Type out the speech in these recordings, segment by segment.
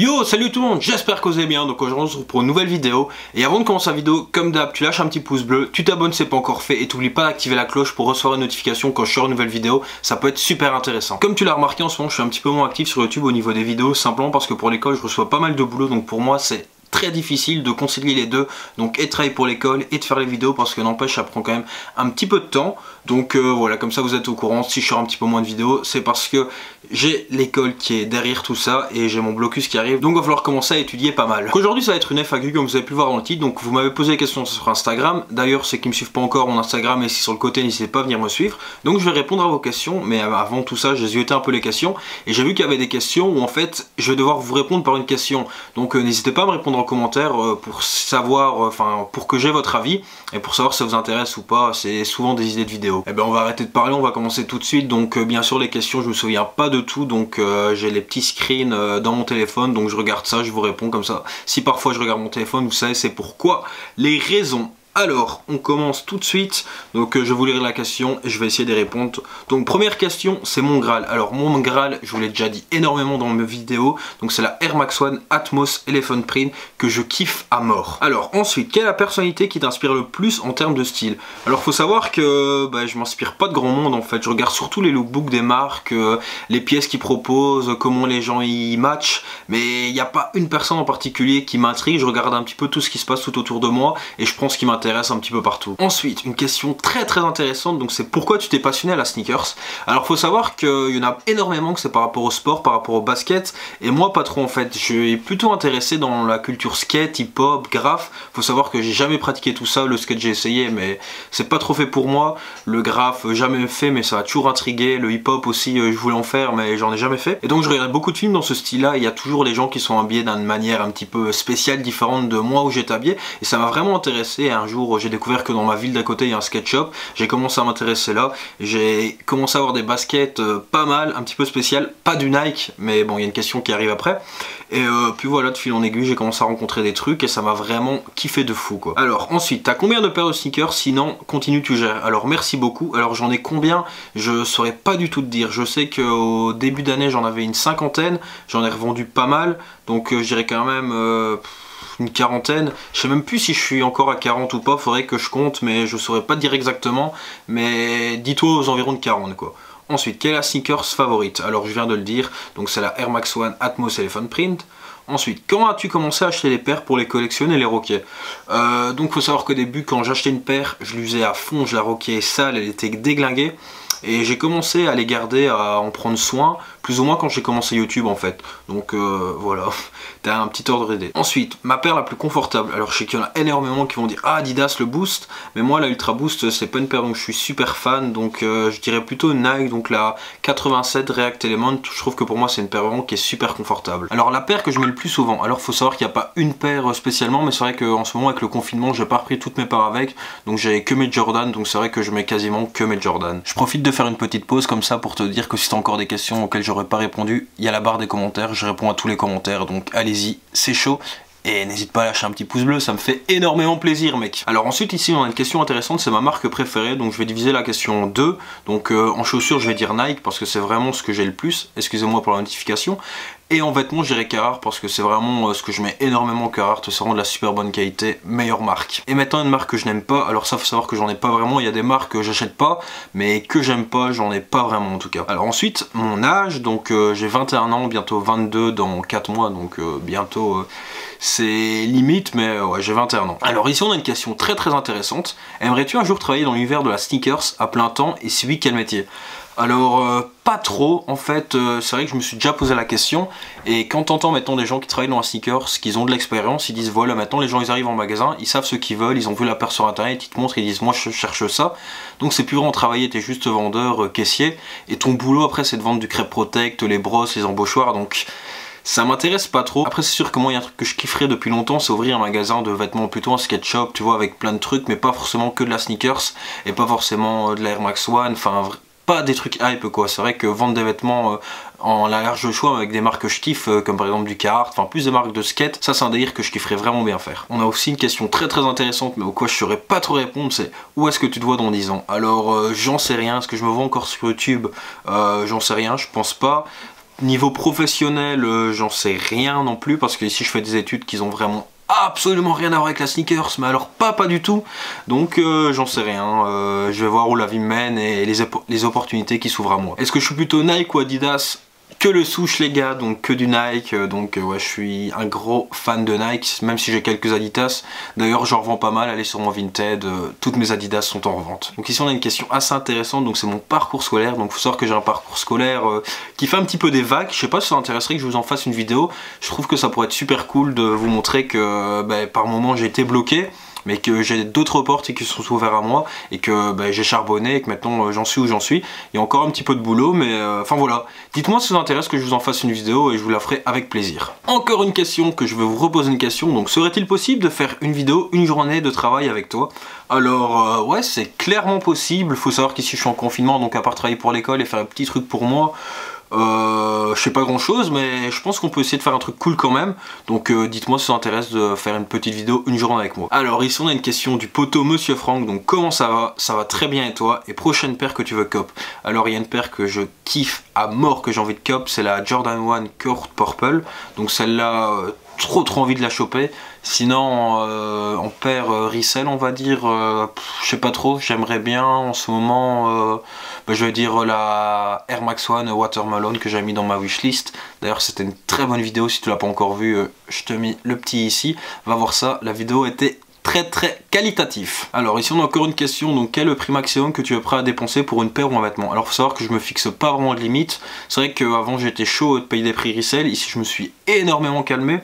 Yo, salut tout le monde, j'espère que vous allez bien. Donc aujourd'hui on se retrouve pour une nouvelle vidéo. Et avant de commencer la vidéo, comme d'hab, tu lâches un petit pouce bleu, tu t'abonnes si c'est pas encore fait et t'oublies pas d'activer la cloche pour recevoir une notification quand je sors une nouvelle vidéo. Ça peut être super intéressant. Comme tu l'as remarqué en ce moment, je suis un petit peu moins actif sur YouTube au niveau des vidéos, simplement parce que pour l'école je reçois pas mal de boulot, donc pour moi c'est très difficile de concilier les deux, donc et de travailler pour l'école et de faire les vidéos, parce que n'empêche ça prend quand même un petit peu de temps. Donc voilà, comme ça vous êtes au courant. Si je sors un petit peu moins de vidéos, c'est parce que j'ai l'école qui est derrière tout ça et j'ai mon blocus qui arrive, donc il va falloir commencer à étudier pas mal. Aujourd'hui ça va être une FAQ comme vous avez pu le voir dans le titre. Donc vous m'avez posé des questions sur Instagram. D'ailleurs ceux qui me suivent pas encore, mon Instagram est ici sur le côté, n'hésitez pas à venir me suivre. Donc je vais répondre à vos questions, mais avant tout ça j'ai zioté un peu les questions et j'ai vu qu'il y avait des questions où en fait je vais devoir vous répondre par une question. Donc n'hésitez pas à me répondre en commentaire pour savoir, pour que j'ai votre avis et pour savoir si ça vous intéresse ou pas. C'est souvent des idées de vidéos. Et ben on va arrêter de parler, on va commencer tout de suite. Donc bien sûr les questions je me souviens pas de tout, donc j'ai les petits screens dans mon téléphone, donc je regarde ça, je vous réponds comme ça. Si parfois je regarde mon téléphone, vous savez c'est pourquoi, les raisons. Alors, on commence tout de suite. Donc je vais vous lire la question et je vais essayer de répondre. Donc première question, c'est mon Graal. Alors mon Graal, je vous l'ai déjà dit énormément dans mes vidéos. Donc c'est la Air Max One Atmos Elephant Print que je kiffe à mort. Alors ensuite, quelle est la personnalité qui t'inspire le plus en termes de style? Alors faut savoir que je m'inspire pas de grand monde en fait. Je regarde surtout les lookbooks des marques, les pièces qu'ils proposent, comment les gens y matchent. Mais il n'y a pas une personne en particulier qui m'intrigue. Je regarde un petit peu tout ce qui se passe tout autour de moi et je pense qu'il m'intéresse un petit peu partout. Ensuite, une question très intéressante, donc c'est pourquoi tu t'es passionné à la sneakers. Alors faut savoir qu'il y en a énormément que c'est par rapport au sport, par rapport au basket, et moi pas trop en fait. Je suis plutôt intéressé dans la culture skate, hip-hop, graph. Faut savoir que j'ai jamais pratiqué tout ça. Le skate j'ai essayé mais c'est pas trop fait pour moi. Le graph jamais fait mais ça a toujours intrigué. Le hip-hop aussi je voulais en faire mais j'en ai jamais fait. Et donc je regarde beaucoup de films dans ce style là. Il y a toujours les gens qui sont habillés d'une manière un petit peu spéciale, différente de moi où j'étais habillé, et ça m'a vraiment intéressé. Et un jour j'ai découvert que dans ma ville d'à côté il y a un skate shop, j'ai commencé à m'intéresser là, j'ai commencé à avoir des baskets pas mal, un petit peu spéciales, pas du Nike, mais bon il y a une question qui arrive après, et puis voilà, de fil en aiguille j'ai commencé à rencontrer des trucs et ça m'a vraiment kiffé de fou quoi. Alors ensuite, t'as combien de paires de sneakers? Sinon continue, tu gères. Alors merci beaucoup. Alors j'en ai combien? Je saurais pas du tout te dire. Je sais qu'au début d'année j'en avais une cinquantaine, j'en ai revendu pas mal, donc je dirais quand même une quarantaine. Je sais même plus si je suis encore à 40 ou pas, faudrait que je compte, mais je saurais pas te dire exactement, mais dis-toi aux environs de 40 quoi. Ensuite, quelle est la sneakers favorite? Alors je viens de le dire, donc c'est la Air Max One Atmos Elephant Print. Ensuite, quand as-tu commencé à acheter les paires pour les collectionner et les roquer? Donc faut savoir qu'au début, quand j'achetais une paire, je l'usais à fond, je la roquais sale, elle était déglinguée. Et j'ai commencé à les garder, à en prendre soin, plus ou moins quand j'ai commencé YouTube en fait. Donc voilà, t'as un petit ordre d'idée. Ensuite, ma paire la plus confortable. Alors je sais qu'il y en a énormément qui vont dire ah Adidas le Boost, mais moi la Ultra Boost c'est pas une paire dont je suis super fan, donc je dirais plutôt Nike, donc la 87 React Element. Je trouve que pour moi c'est une paire vraiment qui est super confortable. Alors la paire que je mets le plus souvent, alors faut savoir qu'il n'y a pas une paire spécialement, mais c'est vrai qu'en ce moment avec le confinement j'ai pas repris toutes mes paires avec, donc j'ai que mes Jordan, donc c'est vrai que je mets quasiment que mes Jordan. Je profite de faire une petite pause comme ça pour te dire que si t'as encore des questions auxquelles j'aurais pas répondu, il y a la barre des commentaires, je réponds à tous les commentaires, donc allez-y, c'est chaud. Et n'hésite pas à lâcher un petit pouce bleu, ça me fait énormément plaisir mec. Alors ensuite ici on a une question intéressante, c'est ma marque préférée, donc je vais diviser la question en deux. Donc en chaussures je vais dire Nike parce que c'est vraiment ce que j'ai le plus, excusez-moi pour la notification. Et en vêtements je dirais Carhartt parce que c'est vraiment ce que je mets énormément. Carhartt, c'est vraiment de la super bonne qualité, meilleure marque. Et maintenant une marque que je n'aime pas, alors ça faut savoir que j'en ai pas vraiment, il y a des marques que j'achète pas, mais que j'aime pas, j'en ai pas vraiment en tout cas. Alors ensuite mon âge, donc j'ai 21 ans, bientôt 22 dans 4 mois, donc bientôt c'est limite, mais ouais j'ai 21 ans. Alors ici on a une question très intéressante. Aimerais-tu un jour travailler dans l'univers de la sneakers à plein temps, et si oui quel métier? Alors pas trop en fait, c'est vrai que je me suis déjà posé la question, et quand t'entends mettons des gens qui travaillent dans la sneakers, qu'ils ont de l'expérience, ils disent voilà maintenant les gens ils arrivent en magasin, ils savent ce qu'ils veulent, ils ont vu la paire sur internet, ils te montrent, ils disent moi je cherche ça, donc c'est plus vraiment travailler, t'es juste vendeur, caissier, et ton boulot après c'est de vendre du crêpe protect, les brosses, les embauchoirs, donc ça m'intéresse pas trop. Après c'est sûr que moi il y a un truc que je kifferais depuis longtemps, c'est ouvrir un magasin de vêtements, plutôt un skate shop, tu vois, avec plein de trucs, mais pas forcément que de la sneakers, et pas forcément de la Air Max One, enfin pas des trucs hype quoi. C'est vrai que vendre des vêtements en large choix avec des marques que je kiffe, comme par exemple du Carhartt, enfin plus des marques de skate, ça c'est un délire que je kifferais vraiment bien faire. On a aussi une question très intéressante mais auquel je saurais pas trop répondre, c'est où est-ce que tu te vois dans 10 ans? Alors j'en sais rien, est-ce que je me vois encore sur YouTube? J'en sais rien, je pense pas. Niveau professionnel, j'en sais rien non plus parce que ici je fais des études qui ont vraiment absolument rien à voir avec la sneakers, mais alors pas du tout. Donc j'en sais rien, je vais voir où la vie me mène et les opportunités qui s'ouvrent à moi. Est-ce que je suis plutôt Nike ou Adidas? Que le souche les gars, donc que du Nike, donc ouais, je suis un gros fan de Nike, même si j'ai quelques Adidas. D'ailleurs j'en revends pas mal, allez sur mon Vinted, toutes mes Adidas sont en revente. Donc ici on a une question assez intéressante, donc c'est mon parcours scolaire. Donc faut savoir que j'ai un parcours scolaire qui fait un petit peu des vagues. Je sais pas si ça intéresserait que je vous en fasse une vidéo. Je trouve que ça pourrait être super cool de vous montrer que par moment j'ai été bloqué, mais que j'ai d'autres portes qui se sont ouvertes à moi et que j'ai charbonné et que maintenant j'en suis où j'en suis. Il y a encore un petit peu de boulot, mais enfin voilà. Dites-moi si ça vous intéresse que je vous en fasse une vidéo et je vous la ferai avec plaisir. Encore une question, que je vais vous reposer une question. Donc serait-il possible de faire une vidéo, une journée de travail avec toi? Alors ouais, c'est clairement possible. Faut savoir qu'ici je suis en confinement, donc à part travailler pour l'école et faire un petit truc pour moi, je sais pas grand chose, mais je pense qu'on peut essayer de faire un truc cool quand même. Donc dites-moi si ça vous intéresse de faire une petite vidéo, une journée avec moi. Alors ici on a une question du poteau Monsieur Franck. Donc comment ça va? Ça va très bien et toi? Et prochaine paire que tu veux cop? Alors il y a une paire que je kiffe à mort, que j'ai envie de cop, c'est la Jordan 1 Court Purple. Donc celle-là, trop envie de la choper. Sinon en paire resell on va dire, je sais pas trop, j'aimerais bien en ce moment, je vais dire la Air Max 1 Watermelon que j'ai mis dans ma wishlist. D'ailleurs c'était une très bonne vidéo, si tu l'as pas encore vue, je te mets le petit ici, va voir ça, la vidéo était très qualitatif. Alors ici on a encore une question, donc quel est le prix maximum que tu es prêt à dépenser pour une paire ou un vêtement? Alors faut savoir que je me fixe pas vraiment de limite, c'est vrai qu'avant j'étais chaud de payer des prix resell, ici je me suis énormément calmé.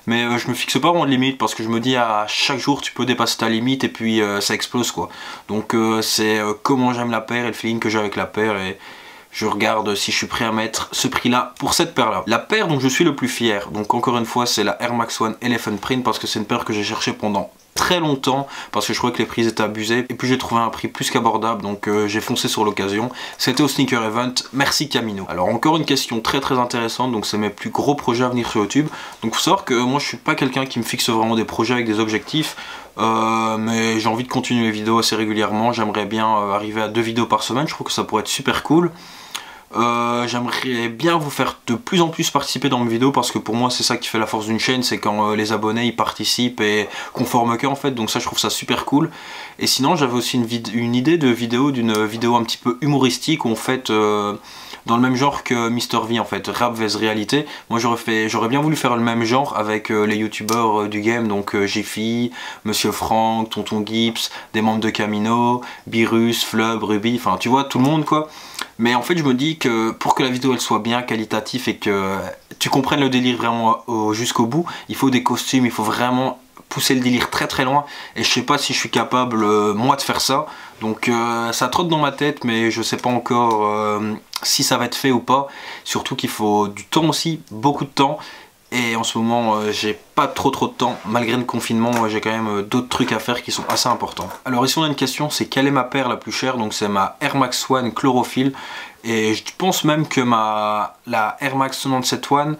Mais je me fixe pas vraiment de limite parce que je me dis à chaque jour tu peux dépasser ta limite et puis ça explose quoi. Donc c'est comment j'aime la paire et le feeling que j'ai avec la paire et je regarde si je suis prêt à mettre ce prix là pour cette paire là. La paire dont je suis le plus fier, donc encore une fois c'est la Air Max 1 Elephant Print parce que c'est une paire que j'ai cherché pendant très longtemps parce que je trouvais que les prix étaient abusés et puis j'ai trouvé un prix plus qu'abordable, donc j'ai foncé sur l'occasion. C'était au Sneaker Event, merci Camino. Alors encore une question très intéressante, donc c'est mes plus gros projets à venir sur YouTube. Donc faut savoir que moi je suis pas quelqu'un qui me fixe vraiment des projets avec des objectifs, mais j'ai envie de continuer les vidéos assez régulièrement. J'aimerais bien arriver à 2 vidéos par semaine, je trouve que ça pourrait être super cool. J'aimerais bien vous faire de plus en plus participer dans mes vidéos parce que pour moi c'est ça qui fait la force d'une chaîne, c'est quand les abonnés ils participent et qu'on forme qu'un en fait, donc ça je trouve ça super cool. Et sinon j'avais aussi une idée de vidéo, d'une vidéo un petit peu humoristique où en fait dans le même genre que Mister V en fait, rap vs réalité. Moi j'aurais bien voulu faire le même genre avec les youtubeurs du game, donc Jiffy, Monsieur Franck, Tonton Gibbs, des membres de Camino, Birus, Flub, Ruby, enfin tu vois tout le monde quoi. Mais en fait je me dis que pour que la vidéo elle soit bien qualitative et que tu comprennes le délire vraiment jusqu'au bout, il faut des costumes, il faut vraiment pousser le délire très loin et je sais pas si je suis capable moi de faire ça, donc ça trotte dans ma tête mais je sais pas encore si ça va être fait ou pas, surtout qu'il faut du temps aussi, beaucoup de temps. Et en ce moment, j'ai pas trop de temps, malgré le confinement, j'ai quand même d'autres trucs à faire qui sont assez importants. Alors ici on a une question, c'est quelle est ma paire la plus chère? Donc c'est ma Air Max 1 Chlorophylle. Et je pense même que la Air Max 97 One,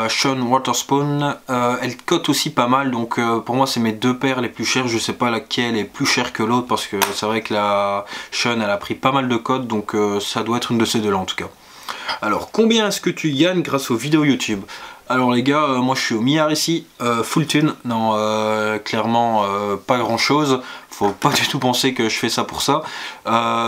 Sean Waterspoon, elle cote aussi pas mal. Donc pour moi c'est mes deux paires les plus chères. Je sais pas laquelle est plus chère que l'autre parce que c'est vrai que la Sean elle a pris pas mal de cotes. Donc ça doit être une de ces deux là en tout cas. Alors combien est-ce que tu gagnes grâce aux vidéos YouTube? Alors les gars, moi je suis au milliard ici, full thune, non clairement pas grand chose, faut pas du tout penser que je fais ça pour ça.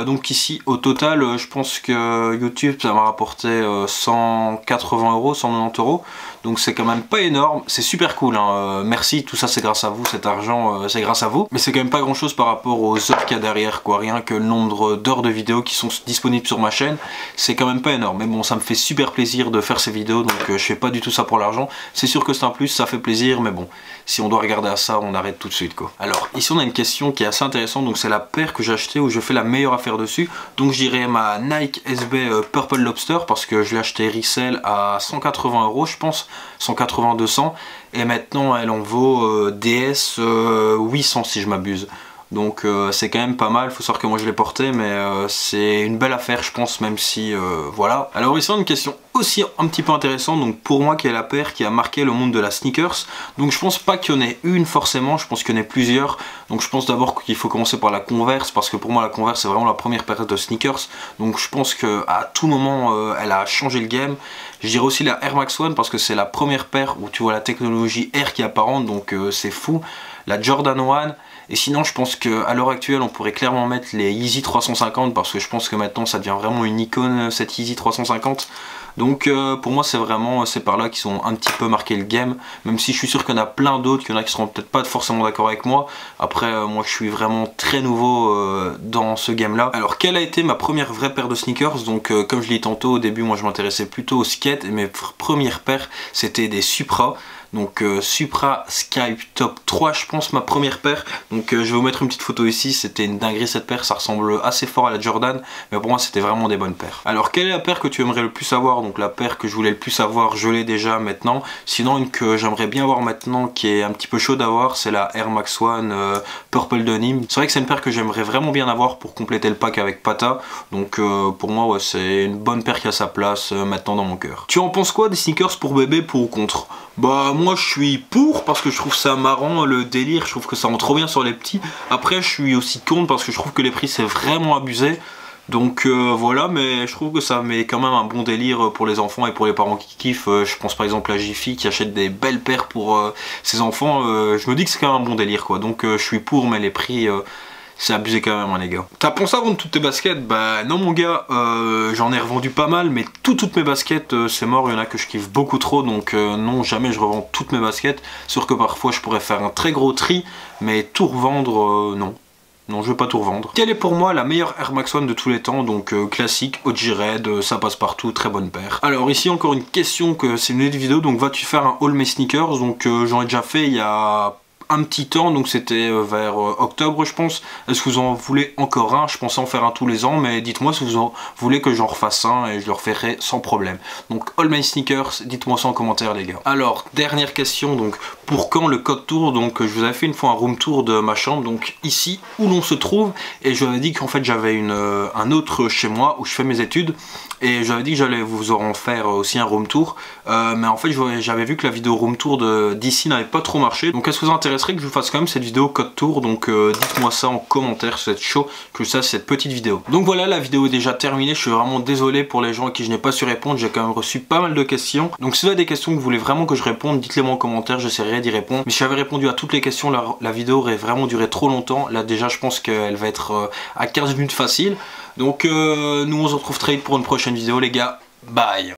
Donc ici au total je pense que YouTube ça m'a rapporté 180 euros, 190 euros, donc c'est quand même pas énorme, c'est super cool, hein. Merci, tout ça c'est grâce à vous, cet argent c'est grâce à vous, mais c'est quand même pas grand chose par rapport aux heures qu'il y a derrière quoi, rien que le nombre d'heures de vidéos qui sont disponibles sur ma chaîne, c'est quand même pas énorme, mais bon ça me fait super plaisir de faire ces vidéos, donc je fais pas du tout ça pour l'argent. C'est sûr que c'est un plus, ça fait plaisir, mais bon, si on doit regarder à ça, on arrête tout de suite quoi. Alors ici on a une question qui est assez intéressante, donc c'est la paire que j'ai acheté où je fais la meilleure affaire dessus. Donc je dirais ma Nike SB Purple Lobster parce que je l'ai acheté resell à 180 euros je pense, 180-200, et maintenant elle en vaut DS 800 si je m'abuse. Donc c'est quand même pas mal, faut savoir que moi je l'ai porté, mais c'est une belle affaire je pense, même si voilà. Alors ici on a une question, aussi un petit peu intéressante, donc pour moi, qui est la paire qui a marqué le monde de la sneakers. Donc je pense pas qu'il y en ait une forcément, je pense qu'il y en ait plusieurs. Donc je pense d'abord qu'il faut commencer par la Converse, parce que pour moi la Converse c'est vraiment la première paire de sneakers. Donc je pense qu'à tout moment elle a changé le game. Je dirais aussi la Air Max One, parce que c'est la première paire où tu vois la technologie Air qui est apparente, donc c'est fou. La Jordan 1. Et sinon je pense qu'à l'heure actuelle on pourrait clairement mettre les Yeezy 350, parce que je pense que maintenant ça devient vraiment une icône cette Yeezy 350. Donc pour moi c'est vraiment ces paires là qui sont un petit peu marqué le game, même si je suis sûr qu'il y en a plein d'autres, qu'il y en a qui seront peut-être pas forcément d'accord avec moi. Après moi je suis vraiment très nouveau dans ce game là. Alors quelle a été ma première vraie paire de sneakers? Donc comme je l'ai dit tantôt, au début moi je m'intéressais plutôt au skate, et mes premières paires c'était des Supra. Donc Supra Sky Top 3 je pense, ma première paire. Donc je vais vous mettre une petite photo ici, c'était une dinguerie cette paire, ça ressemble assez fort à la Jordan, mais pour moi c'était vraiment des bonnes paires. Alors quelle est la paire que tu aimerais le plus avoir? Donc la paire que je voulais le plus avoir, je l'ai déjà maintenant. Sinon une que j'aimerais bien avoir maintenant, qui est un petit peu chaud d'avoir, c'est la Air Max One Purple Denim. C'est vrai que c'est une paire que j'aimerais vraiment bien avoir pour compléter le pack avec Pata. Donc pour moi ouais, c'est une bonne paire qui a sa place maintenant dans mon cœur. Tu en penses quoi des sneakers pour bébé, pour ou contre? Bah moi je suis pour, parce que je trouve ça marrant le délire, je trouve que ça rend trop bien sur les petits. Après je suis aussi contre parce que je trouve que les prix c'est vraiment abusé. Donc voilà, mais je trouve que ça met quand même un bon délire pour les enfants et pour les parents qui kiffent. Je pense par exemple à Jiffy qui achète des belles paires pour ses enfants. Je me dis que c'est quand même un bon délire quoi. Donc je suis pour, mais les prix... c'est abusé quand même hein, les gars. T'as pensé à vendre toutes tes baskets? Bah non mon gars, j'en ai revendu pas mal, mais toutes mes baskets c'est mort, il y en a que je kiffe beaucoup trop, donc non, jamais je revends toutes mes baskets. Sûr que parfois je pourrais faire un très gros tri, mais tout revendre non. Non, je veux pas tout revendre. Quelle est pour moi la meilleure Air Max One de tous les temps? Donc classique, OG Red, ça passe partout, très bonne paire. Alors ici encore une question, que c'est une autre vidéo, donc vas-tu faire un haul mes sneakers? Donc j'en ai déjà fait il y a un petit temps, donc c'était vers octobre je pense. Est-ce que vous en voulez encore un? Je pensais en faire un tous les ans, mais dites-moi si vous en voulez que j'en refasse un et je le referai sans problème. Donc all my sneakers, dites-moi ça en commentaire les gars. Alors dernière question, donc pour quand le code tour? Donc je vous avais fait une fois un room tour de ma chambre, donc ici où l'on se trouve, et je vous avais dit qu'en fait j'avais un autre chez moi où je fais mes études, et j'avais dit que j'allais vous en faire aussi un room tour, mais en fait j'avais vu que la vidéo room tour d'ici n'avait pas trop marché. Donc est-ce que vous intéresserait que je vous fasse quand même cette vidéo code tour? Donc dites-moi ça en commentaire, si vous êtes chaud que ça, cette petite vidéo. Donc voilà, la vidéo est déjà terminée. Je suis vraiment désolé pour les gens à qui je n'ai pas su répondre, j'ai quand même reçu pas mal de questions. Donc si vous avez des questions que vous voulez vraiment que je réponde, dites-les moi en commentaire, j'essaierai d'y répondre. Mais si j'avais répondu à toutes les questions, la vidéo aurait vraiment duré trop longtemps. Là déjà je pense qu'elle va être à 15 minutes facile. Donc nous on se retrouve très vite pour une prochaine vidéo les gars, bye.